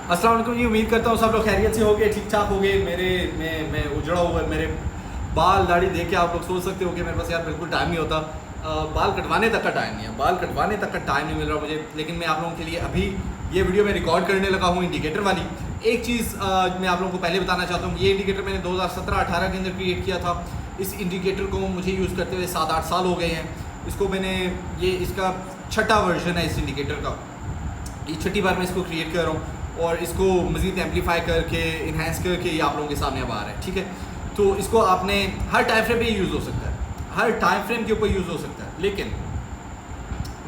अस्सलाम वालेकुम जी। उम्मीद करता हूँ सब लोग खैरियत से होंगे, ठीक ठाक होंगे। मैं उजड़ा हुआ, मेरे बाल दाढ़ी देख के आप लोग सोच सकते हो कि मेरे पास यार बिल्कुल टाइम नहीं होता। बाल कटवाने तक का टाइम नहीं है, बाल कटवाने तक का टाइम नहीं मिल रहा मुझे। लेकिन मैं आप लोगों के लिए अभी ये वीडियो मैं रिकॉर्ड करने लगा हूँ इंडिकेटर वाली। एक चीज़ मैं आप लोगों को पहले बताना चाहता हूँ, ये इंडिकेटर मैंने 2017-18 के अंदर क्रिएट किया था। इस इंडिकेटर को मुझे यूज़ करते हुए 7-8 साल हो गए हैं। इसको मैंने इसका छठा वर्जन है इस इंडिकेटर का। ये छठी बार मैं इसको क्रिएट कर रहा हूँ और इसको मज़ीद एम्पलीफाई करके इन्हेंस करके ये आप लोगों के सामने अब आ रहा है, ठीक है। तो इसको आपने हर टाइम फ्रेम पे यूज़ हो सकता है, हर टाइम फ्रेम के ऊपर यूज़ हो सकता है। लेकिन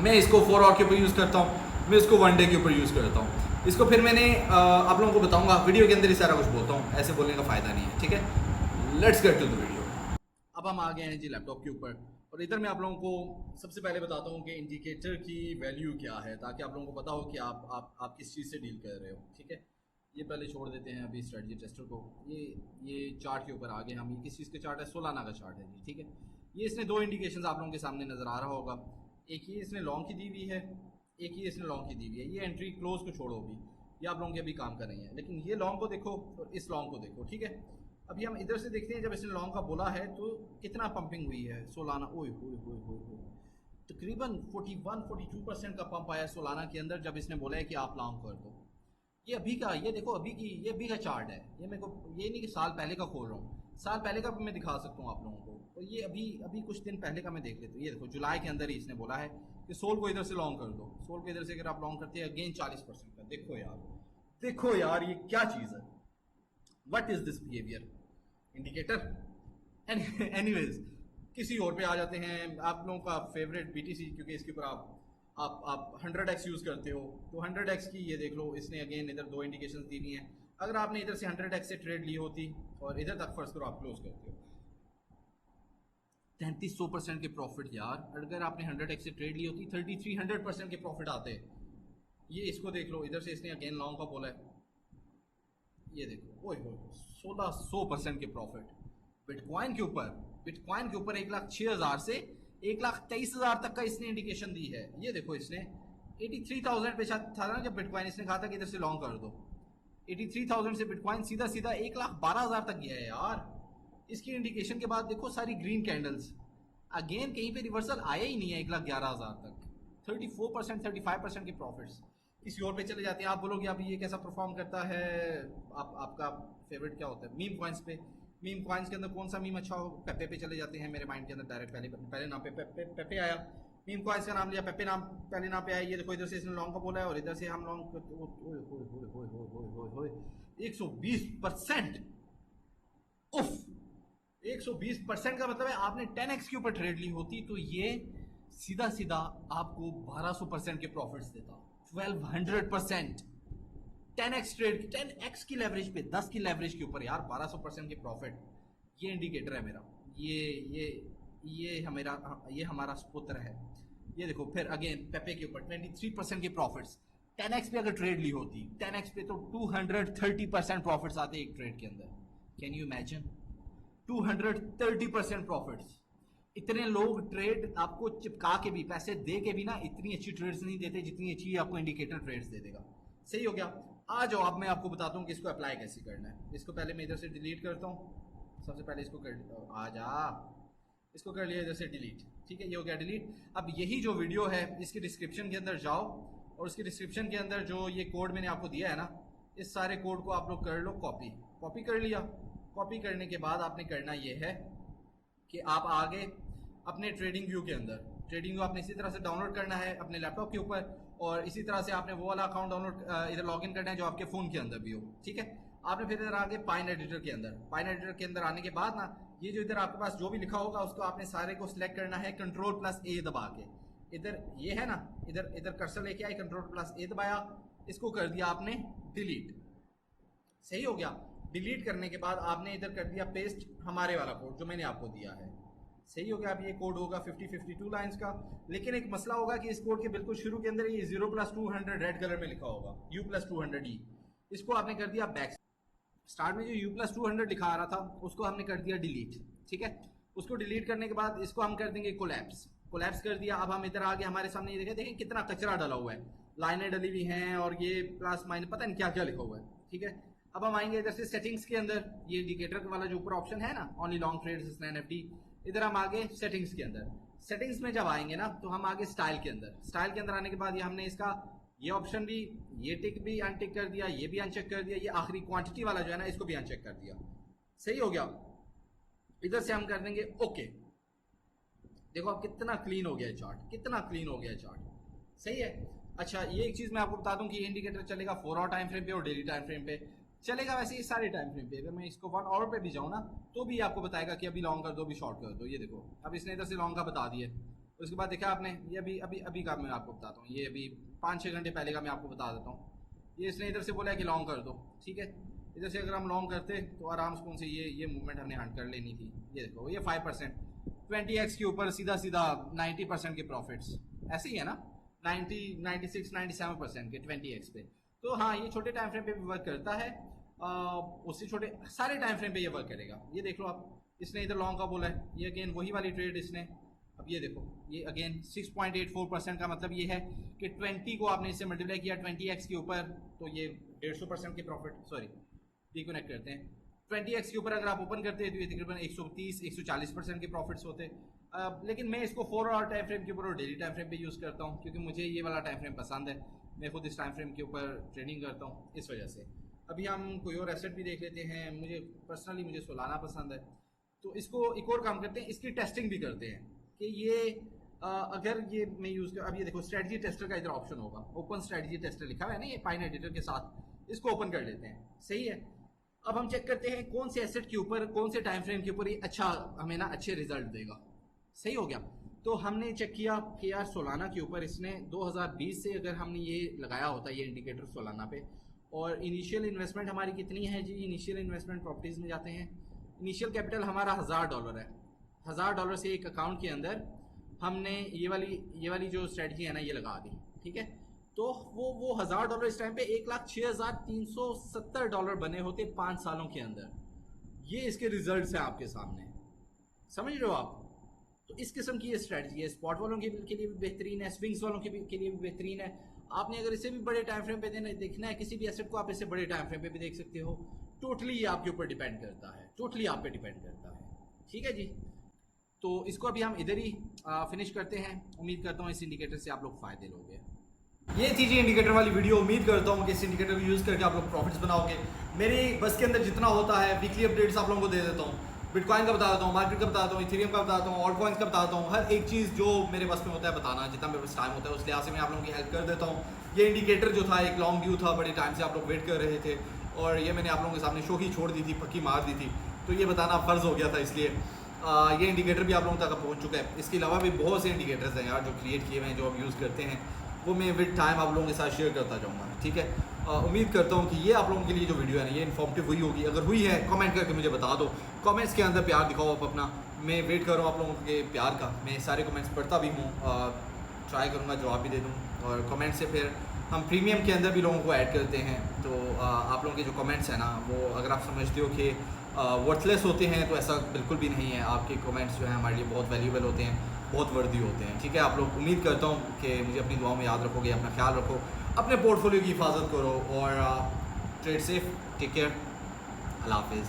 मैं इसको 4 आवर के ऊपर यूज़ करता हूँ, मैं इसको 1 डे के ऊपर यूज़ करता हूँ। इसको फिर मैंने आप लोगों को बताऊँगा वीडियो के अंदर ही सारा कुछ बोलता हूँ, ऐसे बोलने का फ़ायदा नहीं है, ठीक है। Let's get to the video. अब हम आ गए हैं जी लैपटॉप के ऊपर और इधर मैं आप लोगों को सबसे पहले बताता हूँ कि इंडिकेटर की वैल्यू क्या है, ताकि आप लोगों को पता हो कि आप किस चीज़ से डील कर रहे हो, ठीक है। ये पहले छोड़ देते हैं अभी स्ट्रेटजी टेस्टर को। ये चार्ट के ऊपर आ गए हम। ये किस चीज़ का चार्ट है? सोलाना का चार्ट है जी, ठीक है। ये इसने दो इंडिकेशंस आप लोगों के सामने नज़र आ रहा होगा। एक ये इसने लॉन्ग की दी हुई है, एक ये इसने लॉन्ग की दी हुई है। ये एंट्री क्लोज को छोड़ो अभी, ये आप लोगों के अभी काम कर रही है। लेकिन ये लॉन्ग को देखो और इस लॉन्ग को देखो, ठीक है। अभी हम इधर से देखते हैं, जब इसने लॉन्ग का बोला है तो कितना पंपिंग हुई है सोलाना। ओए होए होए होए होए, तकरीबन 41-42% का पंप आया सोलाना के अंदर जब इसने बोला है कि आप लॉन्ग कर दो। ये अभी का, ये देखो अभी की, ये अभी का चार्ट है। ये मेरे को ये नहीं कि साल पहले का खोल रहा हूँ, साल पहले का भी मैं दिखा सकता हूँ आप लोगों को। तो ये अभी अभी कुछ दिन पहले का मैं देख लेता हूँ। ये देखो जुलाई के अंदर ही इसने बोला है कि सोल को इधर से लॉन्ग कर दो। सोल को इधर से अगर आप लॉन्ग करते हैं अगेन 40% का। देखो यार, देखो यार, ये क्या चीज़ है? What is this behaviour indicator. Anyways, किसी और पे आ जाते हैं। आप लोगों का फेवरेट बीटीसी, क्योंकि इसके ऊपर आप 100x यूज़ करते हो, तो 100x की ये देख लो। इसने अगेन इधर दो इंडिकेशंस दी हुई हैं। अगर आपने इधर से 100x से ट्रेड ली होती और इधर तक फर्स्ट करो आप क्लोज करते हो, 3300% के प्रॉफिट यार। अगर आपने 100x से ट्रेड ली होती 3300% के प्रॉफिट आते। ये इसको देख लो, इधर से इसने अगेन लॉन्ग का बोला है। ये देखो, ओए हो, 1600% के प्रॉफिट बिटकॉइन के ऊपर। बिटकॉइन के ऊपर 1,06,000 से 1,23,000 तक का इसने इंडिकेशन दी है। ये देखो, इसने 83,000 पे था ना जब बिटकॉइन, इसने कहा था कि इधर से लॉन्ग कर दो। 83,000 से बिटकॉइन सीधा सीधा 1,12,000 तक गया है यार। इसकी इंडिकेशन के बाद देखो सारी ग्रीन कैंडल्स। अगेन कहीं पे रिवर्सल आया ही नहीं है 1,11,000 तक। 34% 35% के प्रॉफिट्स। किसी और पे चले जाते हैं। आप बोलोगे अभी ये कैसा परफॉर्म करता है? आपका फेवरेट क्या होता है? मीम कॉइन्स पे। मीम कॉइन्स के अंदर कौन सा मीम अच्छा हो? पेपे पे चले जाते हैं। मेरे माइंड के अंदर डायरेक्ट पहले नाम पे पेपे आया। मीम कॉइन्स का नाम लिया, पेपे नाम पहले नाम पे आया। ये देखो, इधर से इसने लॉन्ग का बोला है और इधर से हम लॉन्ग 120%। उफ, 120% का मतलब है आपने 10x के ऊपर ट्रेड ली होती तो ये सीधा सीधा आपको 1200% के प्रॉफिट्स देता। 1200%। 10x ट्रेड, 10x की लेवरेज पे, 10 की लेवरेज के ऊपर यार 1200% के प्रॉफिट। ये इंडिकेटर है मेरा। ये हमारा पुत्र है। ये देखो फिर अगेन पेपे के ऊपर 23% के प्रॉफिट्स। 10x पे अगर ट्रेड ली होती 10x पे तो 230% प्रॉफिट्स आते एक ट्रेड के अंदर। Can you imagine? 230% प्रॉफिट्स। इतने लोग ट्रेड आपको चिपका के भी, पैसे दे के भी ना इतनी अच्छी ट्रेड्स नहीं देते जितनी अच्छी आपको इंडिकेटर ट्रेड्स दे देगा। सही हो गया। आ जाओ, अब मैं आपको बताता हूँ कि इसको अप्लाई कैसे करना है। इसको पहले मैं इधर से डिलीट करता हूँ। सबसे पहले इसको कर, आ जा, इसको कर लिया इधर से डिलीट, ठीक है। ये हो गया डिलीट। अब यही जो वीडियो है इसके डिस्क्रिप्शन के अंदर जाओ और उसके डिस्क्रिप्शन के अंदर जो ये कोड मैंने आपको दिया है ना, इस सारे कोड को आप लोग कर लो कॉपी। कॉपी कर लिया। कॉपी करने के बाद आपने करना ये है कि आप आगे अपने ट्रेडिंग व्यू के अंदर, ट्रेडिंग व्यू आपने इसी तरह से डाउनलोड करना है अपने लैपटॉप के ऊपर और इसी तरह से आपने वो वाला अकाउंट डाउनलोड इधर लॉगिन करना है जो आपके फ़ोन के अंदर भी हो, ठीक है। आपने फिर इधर आगे पाइन एडिटर के अंदर, पाइन एडिटर के अंदर आने के बाद ना ये जो इधर आपके पास जो भी लिखा होगा उसको आपने सारे को सिलेक्ट करना है Ctrl+A दबा के। इधर ये है ना, इधर इधर कर्सर लेके आए, Ctrl+A दबाया, इसको कर दिया आपने डिलीट। सही हो गया। डिलीट करने के बाद आपने इधर कर दिया पेस्ट हमारे वाला कोड जो मैंने आपको दिया है। सही हो गया। अब ये कोड होगा 52 लाइंस का। लेकिन एक मसला होगा कि इस कोड के बिल्कुल शुरू के अंदर ये 0+200 रेड कलर में लिखा होगा, U+200E। इसको आपने कर दिया बैक। स्टार्ट में जो U+200 लिखा आ रहा था उसको हमने कर दिया डिलीट, ठीक है। उसको डिलीट करने के बाद इसको हम कर देंगे कोलैप्स। कोलैप्स कर दिया। अब हम इधर आगे हमारे सामने ये देखें कितना कचरा डाला हुआ है। लाइनें डली हुई हैं और ये प्लस माइनस पता नहीं क्या क्या लिखा हुआ है, ठीक है। अब हम आएंगे इधर से सेटिंग्स के अंदर, ये इंडिकेटर वाला जो ऊपर ऑप्शन है ना, ओनली लॉन्ग ट्रेड्स एनएफटी, इधर हम आगे सेटिंग्स के अंदर। सेटिंग्स में जब आएंगे ना तो हम आगे स्टाइल के अंदर, स्टाइल के अंदर आने के बाद ये हमने इसका ये ऑप्शन भी, ये टिक भी अनटिक कर दिया, ये भी अनचेक कर दिया, ये आखिरी क्वांटिटी वाला जो है ना इसको भी अनचेक कर दिया। सही हो गया। इधर से हम कर देंगे ओके। देखो अब कितना क्लीन हो गया है चार्ट, कितना क्लीन हो गया है चार्ट। सही है। अच्छा ये एक चीज मैं आपको बता दूं कि ये इंडिकेटर चलेगा 4 आवर टाइम फ्रेम पे और डेली टाइम फ्रेम पे चलेगा। वैसे ये सारे टाइम फ्रेम पे, अगर मैं इसको 1 आवर पे भी जाऊँ ना तो भी आपको बताएगा कि अभी लॉन्ग कर दो, अभी शॉर्ट कर दो। ये देखो अब इसने इधर से लॉन्ग का बता दिया, उसके बाद देखा आपने ये अभी अभी अभी का मैं आपको बताता हूँ, ये अभी 5-6 घंटे पहले का मैं आपको बता देता हूँ। ये इसने इधर से बोला है कि लॉन्ग कर दो, ठीक है। इधर से अगर हम लॉन्ग करते तो आराम से कौन से ये मूवमेंट हमने हंट कर लेनी थी। ये देखो ये 5% 20x के ऊपर सीधा सीधा 90% के प्रॉफिट्स, ऐसे ही है ना, 90 96 97% के 20x पे। तो हाँ ये छोटे टाइम फ्रेम पे भी वर्क करता है, उससे छोटे सारे टाइम फ्रेम पे ये वर्क करेगा। ये देख लो आप, इसने इधर लॉन्ग का बोला है, ये अगेन वही वाली ट्रेड इसने। अब ये देखो ये अगेन 6.84% का मतलब ये है कि 20 को आपने इससे मल्टीप्लाई किया 20x के ऊपर तो ये 150% के प्रॉफिट, सॉरी रिकनेक्ट करते हैं, 20x के ऊपर अगर आप ओपन करते हैं तो ये तकरीबन 130-140% के प्रॉफिट्स होते हैं। लेकिन मैं इसको 4 आवर टाइम फ्रेम के ऊपर और डेली टाइम फ्रेम पे यूज़ करता हूँ क्योंकि मुझे ये वाला टाइम फ्रेम पसंद है, मैं खुद इस टाइम फ्रेम के ऊपर ट्रेडिंग करता हूँ इस वजह से। अभी हम कोई और एसेट भी देख लेते हैं। मुझे पर्सनली मुझे सोलाना पसंद है, तो इसको एक और काम करते हैं, इसकी टेस्टिंग भी करते हैं कि ये अगर ये मैं यूज़ कर, अब ये देखो स्ट्रेटजी टेस्टर का इधर ऑप्शन होगा, ओपन स्ट्रेटजी टेस्टर लिखा हुआ है ना ये पाइन एडिटर के साथ, इसको ओपन कर लेते हैं। सही है। अब हम चेक करते हैं कौन से एसेट के ऊपर, कौन से टाइम फ्रेम के ऊपर ये अच्छा हमें ना अच्छे रिजल्ट देगा। सही हो गया। तो हमने चेक किया कि यार सोलाना के ऊपर इसने 2020 से अगर हमने ये लगाया होता ये इंडिकेटर सोलाना पे, और इनिशियल इन्वेस्टमेंट हमारी कितनी है जी, इनिशियल इन्वेस्टमेंट प्रॉपर्टीज में जाते हैं, इनिशियल कैपिटल हमारा $1000 है। $1000 से एक अकाउंट के अंदर हमने ये वाली जो स्ट्रेटजी है ना ये लगा दी, ठीक है। तो वो $1000 इस टाइम पे $1,06,370 बने होते 5 सालों के अंदर। ये इसके रिजल्ट्स हैं आपके सामने, समझ रहे हो आप। तो इस किस्म की ये स्ट्रेटजी है, स्पॉट वालों के लिए भी बेहतरीन है, स्विंग्स वालों के लिए भी बेहतरीन है। आपने अगर इसे भी बड़े टाइम फ्रेम पे देखना है किसी भी एसेट को, आप इसे बड़े टाइम फ्रेम पे भी देख सकते हो। टोटली ये आपके ऊपर डिपेंड करता है, टोटली आप पे डिपेंड करता है, ठीक है जी। तो इसको अभी हम इधर ही फिनिश करते हैं। उम्मीद करता हूँ इस इंडिकेटर से आप लोग फायदे लोगे। ये थी जी इंडिकेटर वाली वीडियो। उम्मीद करता हूँ कि इस इंडिकेटर को यूज़ करके आप लोग प्रॉफिट्स बनाओगे। मेरी बस के अंदर जितना होता है वीकली अपडेट्स आप लोगों को दे देता हूँ, बिटकॉइन का बता देता हूँ, मार्केट का बता देता हूँ, इथेरियम का बताता हूँ, ऑल्ट कॉइन्स का बताता हूँ। हर एक चीज़ जो मेरे बस में होता है बताना, जितना मेरे पास टाइम होता है उस लिहाज से मैं आप लोगों की हेल्प कर देता हूँ। ये इंडिकेटर जो था एक लॉन्ग व्यू था, बड़े टाइम से आप लोग वेट कर रहे थे और ये मैंने आप लोगों के सामने शो ही छोड़ दी थी, पक्की मार दी थी, तो ये बताना फ़र्ज़ हो गया था। इसलिए ये इंडिकेटर भी आप लोगों तक पहुँच चुका है। इसके अलावा भी बहुत से इंडिकेटर्स हैं यार जो क्रिएट किए हुए हैं, जो हम यूज़ करते हैं, वो मैं विद टाइम आप लोगों के साथ शेयर करता जाऊँगा, ठीक है। उम्मीद करता हूँ कि ये आप लोगों के लिए जो वीडियो है ना ये इन्फॉर्मेटिव हुई होगी। अगर हुई है कमेंट करके मुझे बता दो, कमेंट्स के अंदर प्यार दिखाओ आप अपना। मैं वेट कर रहा हूँ आप लोगों के प्यार का। मैं सारे कमेंट्स पढ़ता भी हूँ, ट्राई करूँगा जवाब भी दे दूँ, और कमेंट से फिर हम प्रीमियम के अंदर भी लोगों को ऐड करते हैं। तो आप लोगों के जो कमेंट्स हैं ना वो अगर आप समझते हो कि वर्थलेस होते हैं तो ऐसा बिल्कुल भी नहीं है। आपके कमेंट्स जो हैं हमारे लिए बहुत वैल्यूबल होते हैं, बहुत वर्दी होते हैं, ठीक है। आप लोग उम्मीद करता हूँ कि मुझे अपनी दुआओं में याद रखोगे, अपना ख्याल रखो, अपने पोर्टफोलियो की हिफाजत करो और ट्रेड सेफ, टेक केयर, अल्लाह हाफिज़।